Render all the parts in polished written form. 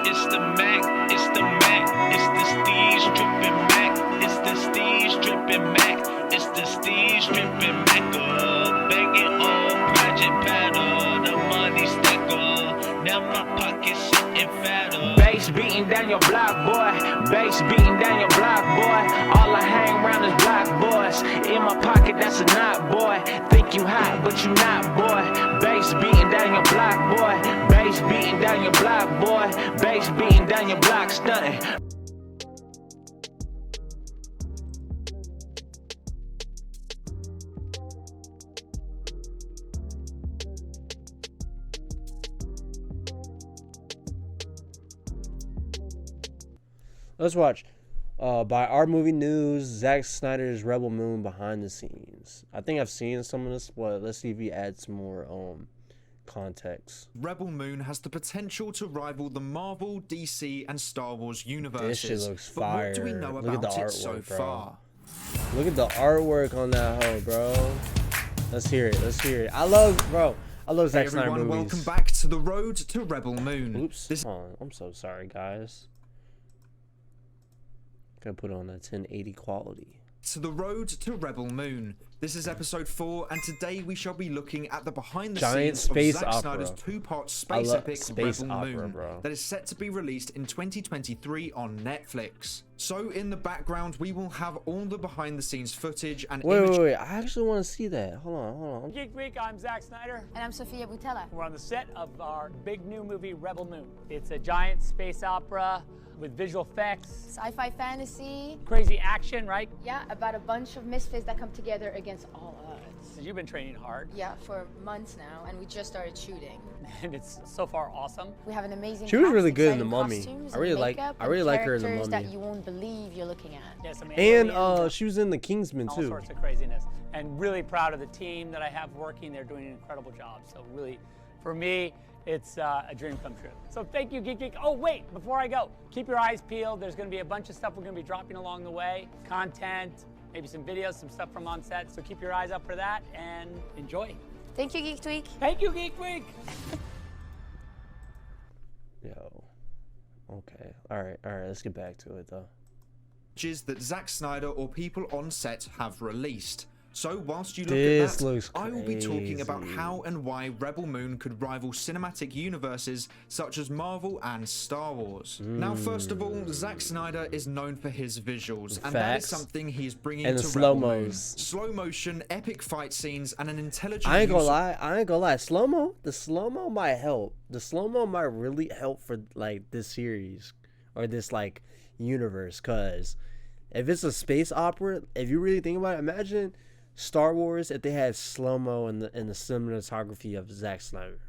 It's the Mac, it's the Mac, it's the Steez dripping Mac, it's the Steez dripping Mac, it's the Steez dripping Mac. Begging on Project Paddle, the money stacker. Now my pocket's sitting fatter. Bass beating down your block, boy. Bass beating down your block, boy. All I hang around is block boys. In my pocket, that's a knot, boy. Think you hot, but you not, boy. Bass beating down your block, boy. Bass beating down your block, boy. Bass beating down your block, stunting. Let's watch. By Our Movie News, Zack Snyder's Rebel Moon behind the scenes. I think I've seen some of this, but let's see if he adds some more context. Rebel Moon has the potential to rival the Marvel, DC, and Star Wars universes. This shit looks but fire. What do we know Look at the about it artwork, so bro. far? Look at the artwork on that hoe, bro. Let's hear it. Let's hear it. I love Zack Snyder Everyone, movies. welcome back to the road to Rebel Moon. Oops. I'm so sorry, guys. Gotta put on that 1080 quality. To the road to Rebel Moon. This is episode 4, and today we shall be looking at the behind the Giant scenes space of Zack opera. Snyder's two-part space epic space Rebel opera, Moon bro. that is set to be released in 2023 on Netflix. So in the background we will have all the behind the scenes footage and Wait. I actually want to see that. Hold on. Geek Week, I'm Zack Snyder. And I'm Sofia Boutella. We're on the set of our big new movie, Rebel Moon. It's a giant space opera with visual effects, Sci-fi fantasy. crazy action, right? Yeah, about a bunch of misfits that come together against all odds. You've been training hard, Yeah, for months now, and we just started shooting. and it's so far awesome. We have an amazing She was cast, really good in The exciting Mummy. costumes I really and like- makeup I really and like her in The characters Mummy. that you won't believe you're looking at. Yes, some And aliens she was in The Kingsman all too. sorts of craziness. And really proud of the team that I have working. They're doing an incredible job. So really, for me, it's a dream come true. So thank you, Geek Geek. Oh, wait, before I go, keep your eyes peeled. There's going to be a bunch of stuff we're going to be dropping along the way. Content, maybe some videos, some stuff from on set. So keep your eyes up for that and enjoy. Thank you, Geek Week. Thank you, Geek Week. Yo. Okay. All right. Let's get back to it though. images that Zack Snyder or people on set have released. So whilst you look This at that, looks I will be talking about crazy. how and why Rebel Moon could rival cinematic universes such as Marvel and Star Wars. Now, first of all, Zack Snyder is known for his visuals, and that is Facts. something he is bringing And the to Rebel Moon. slow-mos. Slow motion, epic fight scenes, and an intelligent I ain't gonna use of lie. The slow mo might help. The slow mo might really help for like this series or this like universe. Cause if it's a space opera, if you really think about it, imagine Star Wars if they had slow mo in the cinematography of Zack Snyder.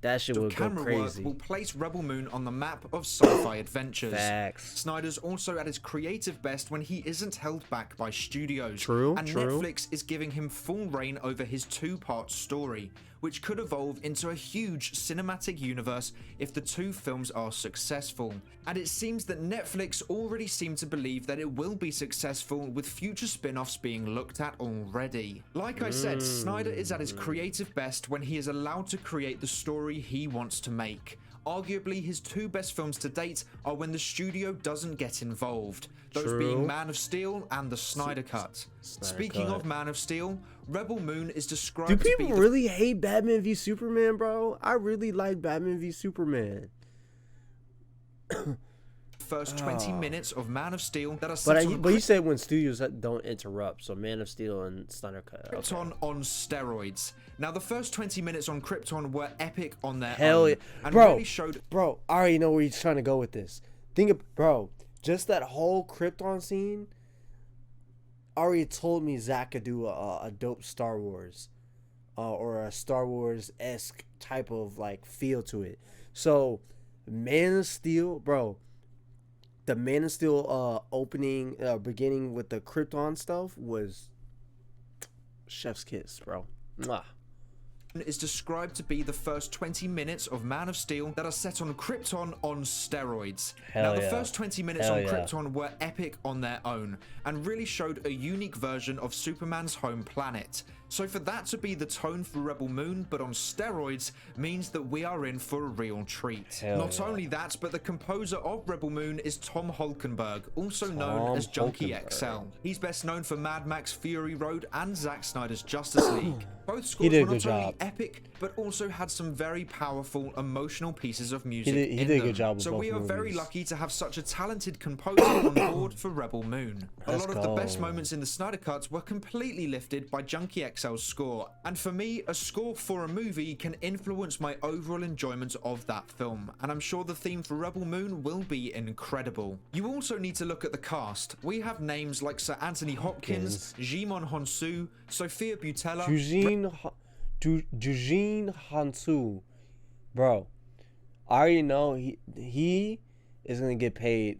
That shit would go camera work crazy. will place Rebel Moon on the map of sci-fi adventures. Facts. Snyder's also at his creative best when he isn't held back by studios. True, And true. Netflix is giving him full reign over his two-part story, which could evolve into a huge cinematic universe if the two films are successful. And it seems that Netflix already seem to believe that it will be successful, with future spin-offs being looked at already. Like I said, Snyder is at his creative best when he is allowed to create the story he wants to make. Arguably, his two best films to date are when the studio doesn't get involved, those True. being Man of Steel and the Snyder Cut. Snyder Speaking Cut. of Man of Steel, Rebel Moon is described Do to be people the really hate Batman v Superman, bro? I really like Batman v Superman. first 20 minutes of Man of Steel that are set But on but you said when studios don't interrupt, so Man of Steel and Snyder Cut. Okay. Krypton on steroids. Now, the first 20 minutes on Krypton were epic on their Hell own, yeah, and bro. really showed Bro, I already know where he's trying to go with this. Bro, just that whole Krypton scene already told me Zack could do a dope Star Wars, or a Star Wars-esque type of like feel to it. So, Man of Steel, bro. The Man of Steel opening, beginning with the Krypton stuff was chef's kiss, bro. Mwah. is described to be the first 20 minutes of Man of Steel that are set on Krypton on steroids. Hell Now, the yeah. first 20 minutes Hell on yeah. Krypton were epic on their own, and really showed a unique version of Superman's home planet. So for that to be the tone for Rebel Moon, but on steroids, means that we are in for a real treat. Not only that, but the composer of Rebel Moon is Tom Holkenborg, also known as Junkie XL. He's best known for Mad Max Fury Road and Zack Snyder's Justice League. Both scores were not only epic, but also had some very powerful, emotional pieces of music he did a good job with So both we are very movies. lucky to have such a talented composer on board for Rebel Moon. A Let's lot of the best go. moments in the Snyder Cuts were completely lifted by Junkie XL's score, and for me, a score for a movie can influence my overall enjoyment of that film, and I'm sure the theme for Rebel Moon will be incredible. You also need to look at the cast. We have names like Sir Anthony Hopkins, Jimon Honsu, Sophia Boutella, Eugene Hansu, bro. I already know he is gonna get paid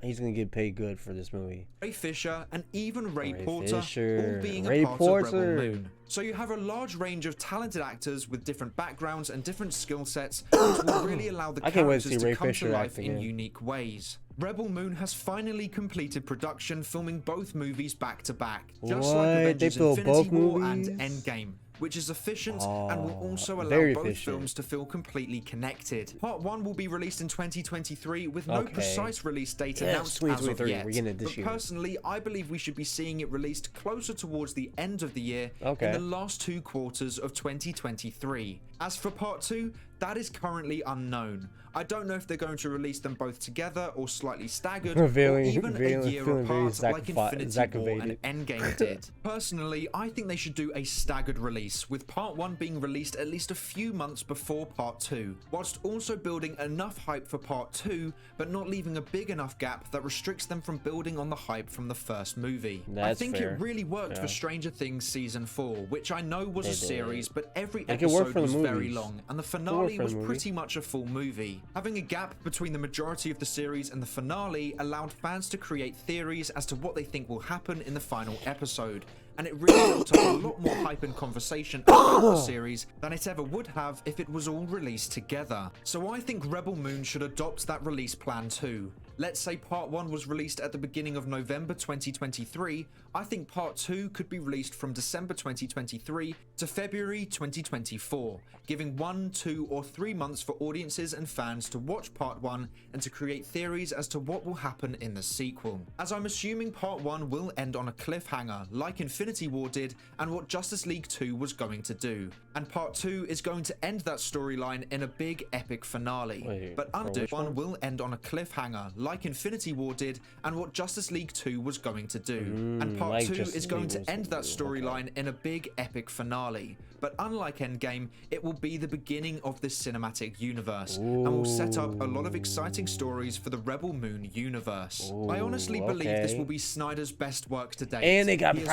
he's gonna get paid good for this movie. Ray Fisher, and even Ray Porter, Fisher, all being Ray a part Porter. of Rebel Moon. So you have a large range of talented actors with different backgrounds and different skill sets, which will really allow the I can't wait to characters see Ray to come Fisher to life act in again. unique ways. Rebel Moon has finally completed production, filming both movies back to back, just What? like They Avengers filmed Infinity both War movies? and Endgame, which is efficient and will also allow very both efficient. films to feel completely connected. Part 1 will be released in 2023 with no Okay. precise release date Yes, announced as of 2023. yet. We're getting it this But year. personally, I believe we should be seeing it released closer towards the end of the year Okay. in the last 2 quarters of 2023. As for Part 2, that is currently unknown. I don't know if they're going to release them both together or slightly staggered, or even a year feeling very apart like Infinity War Zack-avated. and Endgame did. Personally, I think they should do a staggered release, with Part 1 being released at least a few months before Part 2, whilst also building enough hype for Part 2, but not leaving a big enough gap that restricts them from building on the hype from the first movie. I That's think fair. it really worked for Yeah. Stranger Things Season 4, which I know was They a did. series, but every It could work episode for the was very movies. long, and the work finale for the was movie. pretty much a full movie. Having a gap between the majority of the series and the finale allowed fans to create theories as to what they think will happen in the final episode, and it really built up a lot more hype and conversation about the series than it ever would have if it was all released together. So I think Rebel Moon should adopt that release plan too. Let's say Part 1 was released at the beginning of November 2023, I think Part 2 could be released from December 2023 to February 2024, giving 1, 2 or 3 months for audiences and fans to watch Part 1 and to create theories as to what will happen in the sequel. As I'm assuming Part 1 will end on a cliffhanger like Infinity War did and what Justice League 2 was going to do, and Part 2 is going to end that storyline in a big epic finale. Wait, But for Under which 1 one? will end on a cliffhanger like Infinity War did and what Justice League 2 was going to do. And Part like 2 Justice is going League to was end that gonna do, okay. storyline in a big epic finale. But unlike Endgame, it will be the beginning of this cinematic universe and will set up a lot of exciting stories for the Rebel Moon universe. I honestly believe this okay. will be Snyder's best work to date. And they got He is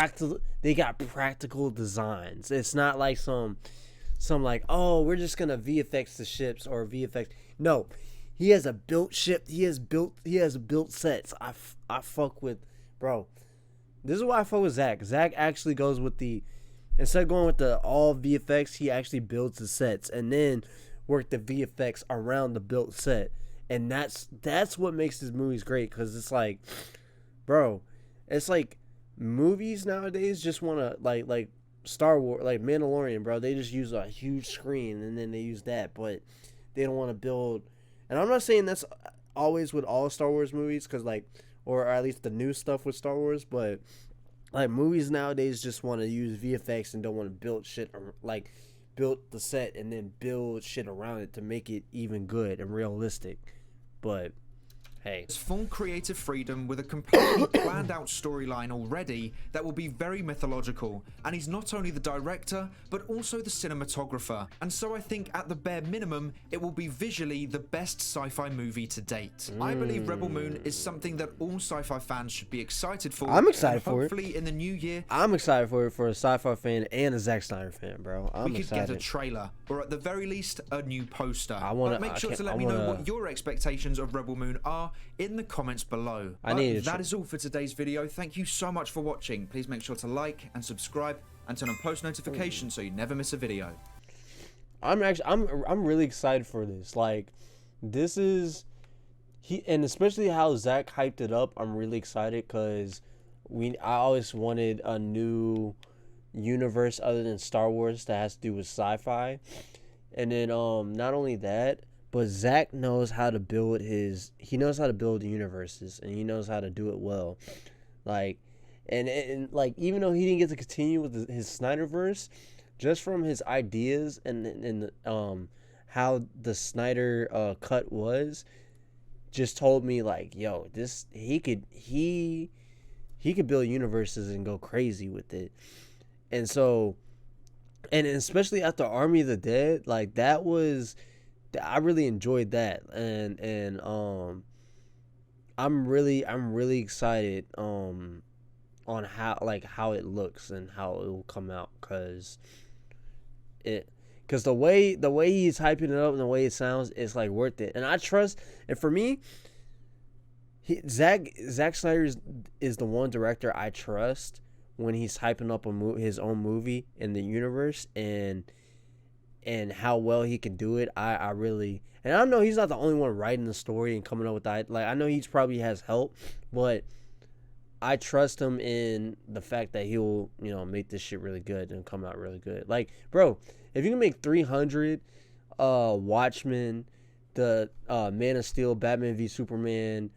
practical designs. It's not like some like, oh, we're just gonna VFX the ships or VFX. No, he has a built ship. He has built sets. I fuck with, bro. This is why I fuck with Zach. Zach actually goes with instead of going with the all VFX, he actually builds the sets and then work the VFX around the built set. And that's what makes his movies great, because it's like, bro, it's like movies nowadays just want to like Star Wars, like Mandalorian, bro. They just use a huge screen and then they use that, but they don't want to build. And I'm not saying that's always with all Star Wars movies, because like, or at least the new stuff with Star Wars, but like movies nowadays just want to use VFX and don't want to build shit, like build the set and then build shit around it to make it even good and realistic. But hey, full creative freedom with a completely planned out storyline already that will be very mythological, and he's not only the director but also the cinematographer, and so I think at the bare minimum it will be visually the best sci-fi movie to date. I believe Rebel Moon is something that all sci-fi fans should be excited for. I'm excited and for it. hopefully in the new year I'm excited for it, for a sci-fi fan and a Zack Snyder fan, bro. I'm we could excited. get a trailer, or at the very least a new poster. wanna- But make I sure can't- to let I me know wanna- what your expectations of Rebel Moon are in the comments below. I need a That is all for today's video. Thank you so much for watching. Please make sure to like and subscribe and turn on post notifications so you never miss a video. I'm really excited for this. Like, this is and especially how Zach hyped it up. I'm really excited because I always wanted a new universe other than Star Wars that has to do with sci-fi. And then not only that, but Zack knows how to build he knows how to build universes, and he knows how to do it well. Like, and like, even though he didn't get to continue with his Snyderverse, just from his ideas and how the Snyder cut was, just told me like, yo, this he could build universes and go crazy with it. And so, and especially after Army of the Dead, like that was, I really enjoyed that. And I'm really excited on how it looks and how it will come out, because the way he's hyping it up and the way it sounds, it's like worth it. And I trust, and for me, Zack Snyder is the one director I trust when he's hyping up his own movie in the universe, and how well he can do it. I really, and I know he's not the only one writing the story and coming up with that. Like, I know he's probably has help, but I trust him in the fact that he'll, make this shit really good and come out really good. Like, bro, if you can make 300, Watchmen, the Man of Steel, Batman v Superman,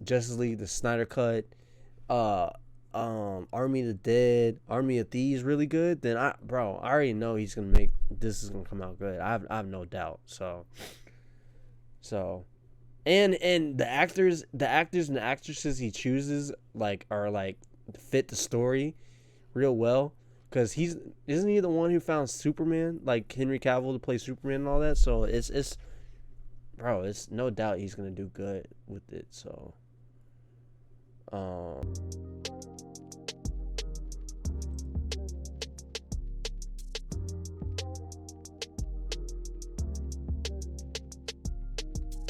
Justice League, the Snyder Cut, Army of the Dead, Army of Thieves really good, then I already know this is gonna come out good. I have no doubt. So and the actors and the actresses he chooses are fit the story real well, because isn't he the one who found Superman, like Henry Cavill, to play Superman and all that? So it's no doubt he's gonna do good with it. So